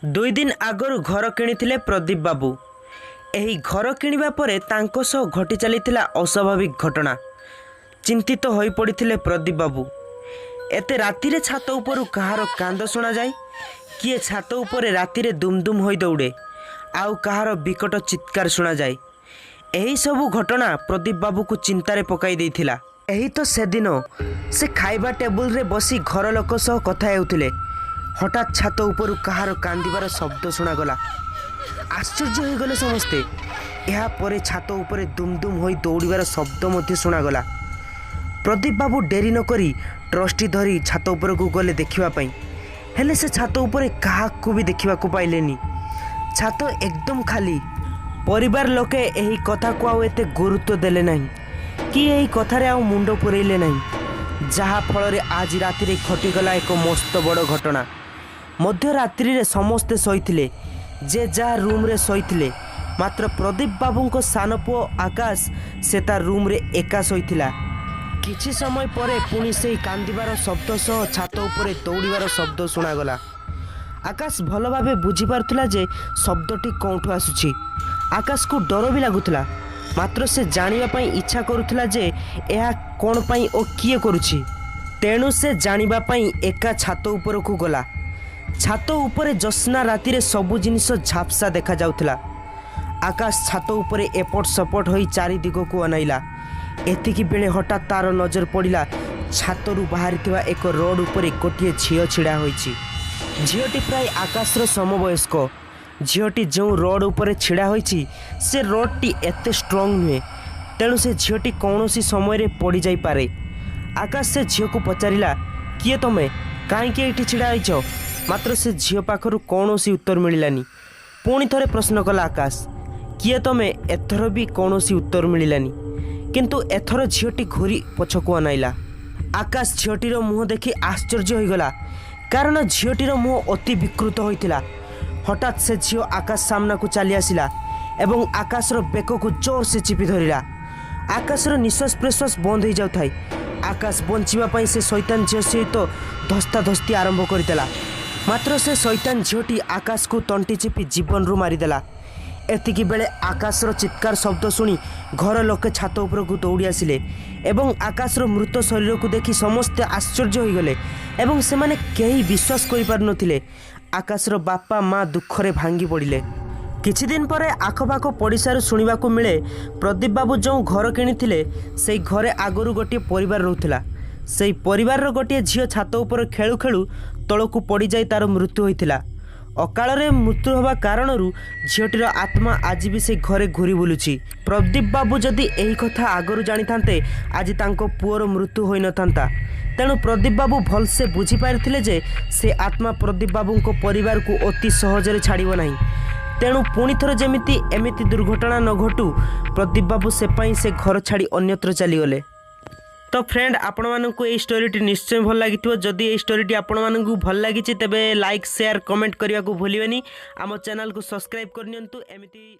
दुई दिन आगरू घर किणिथिले प्रदीप बाबू। एही घर किणिबा परे तांको सह घटी चलीथिला अस्वाभाविक घटना। चिंतित होई पड़िथिले प्रदीप बाबू। एते रातिरे छात उपरु कहार कांद सुना जाए, किए छात उपरे रातिरे दुमदुम होई दौड़े, आउ कहार विकट चित्कार सुना जाए। एही सबु घटना प्रदीप बाबू को चिंतारे पकाई देइथिला। एही तो से दिन से खाइबा टेबुल रे बसी घर लोक सह कथा हेउथिले। हठात छात उपरु कहार कांदिबार शब्द सुनागला। आश्चर्य हो गले समस्ते। या परे छात उपरे दुमदुम होई दौड़िबार शब्द मध्य सुनागला। प्रदीप बाबू डेरी न करी ट्रस्टी धरी छात उपरकू गले देखिबा पई, हेले से छात उपरे काहाकू भी देखिबा को पाइलेनी। छात एकदम खाली। परिवार लोके एही कथा को आउ एते गुरुत्व देले नहीं कि एही कथारे आउ मुंड पुरेइले नहीं, जहा फल रे आज राति रे घटिगला एक मस्त बड़ घटना। मध्य रात्रि रे समस्ते शोइथिले, जे जा रूम रे शोइथिले, मात्र प्रदीप बाबू को सान पुओ आकाश से तार रूम रे एका शोइथिला। किछि समय परे पुणी से कांदिबार शब्द सह छात उपरे दौड़िबार शब्द सुनागला। आकाश भल भावे बुझी पारुथिला जे शब्दटी कोठू आसुछि। आकाश को डर भी लागुथिला, मात्र से जानिबा पई इच्छा करुथिला जे एहा कोन पई ओ किए करुछि। तेणु से जानिबा पई एका छात उपरकू गला। छात उपरे जस्ना राति रे सबु जिनिस झापसा देखा जाउथिला। आकाश छात उपरे एपट सपट होई चारि दिग को अनाइला। एतिकी बेले हठात तार नजर पड़िला छातरू बाहरिथिबा एक रोड उपरे गोटिए झियो छिड़ा होईछि। झियोटी प्राय आकाशर समवयस्क। झियोटी जो रोड उपरे छिड़ा होईछि से रोडटी एते स्ट्रंग नुहे, तेणु से झियोटी कौनसी समय रे पड़ी जाई पारे। आकाश से झियो को पचारिला, किए तमे काईके एठी छिड़ा होईछ? मात्र से झियो पाखरु कौनसी उत्तर मिलिलानी। पुणी थरे प्रश्न कला आकाश, किए तमे? एथर भी कौनसी उत्तर मिलिलानी। किंतु एथर झियोटी घूरी पछकु अनाइला। आकाश झियोटीर मुह देखि आश्चर्य होइगला, कारण झियोटीर मुह अति विकृत होइतिला। हठात से झियो आकाश सामना को चली आसिला एवं आकाशर बेक को जोर से चिपि धरिला। आकाशर निश्वास प्रश्वास बंद हो जाउथाय। आकाश बंचिबा पई से शैतान झियो सहित धस्ता धस्ती आरंभ करदेला, मात्र से शैतान झियोटी आकाश को तंटी चिपि जीवन रु मारिदेला। एतिकी बेले आकाशर चित्कार शब्द शुणी घर लोके छात उपरकू दौड़ी आसिले एवं आकाशर मृत शरीर को देखि समस्ते आश्चर्य होइगले एवं सेमाने केही विश्वास करि पार नथिले। आकाशर बापा माँ दुखरे भांगी पड़िले। किछि दिन परे आखपाख पड़िशारू शुणिबाकू मिले प्रदीप बाबू जो घर किणिथिले सेई घरे आगरू गोटे परिवार रहुथिला। सेई परिवारर गोटे झियो छात उपर खेलु खेलु तळकू पड़ी जाई तार मृत्यु होइथिला। अकाଳରେ मृत्यु होवा कारणरू झियोटीर आत्मा आज भी से घरे घूरी बुलुछि। प्रदीप बाबू जदि एही कथा आगरू जानी थांते आज तांको पुअर मृत्यु होई न थांता। तेणु प्रदीप बाबू भलसे बुझी पारिथिले जे से आत्मा प्रदीप बाबू को परिवार को अति सहजरे छाड़िब नाही। तेणु पुणी थर जेमिति एमिति दुर्घटना न घटू प्रदीप बाबू से पाई से घर छाड़ी अन्यत्र चलीगले। तो फ्रेंड, आपण मानकू ए स्टोरीटी निश्चय भल लगी। जदि ए स्टोरीटी आपण मानकू भल लगी तेबे लाइक शेयर कमेंट करने को भूलिबेनी। आम चैनल को सब्सक्राइब करनियंतु एमिति।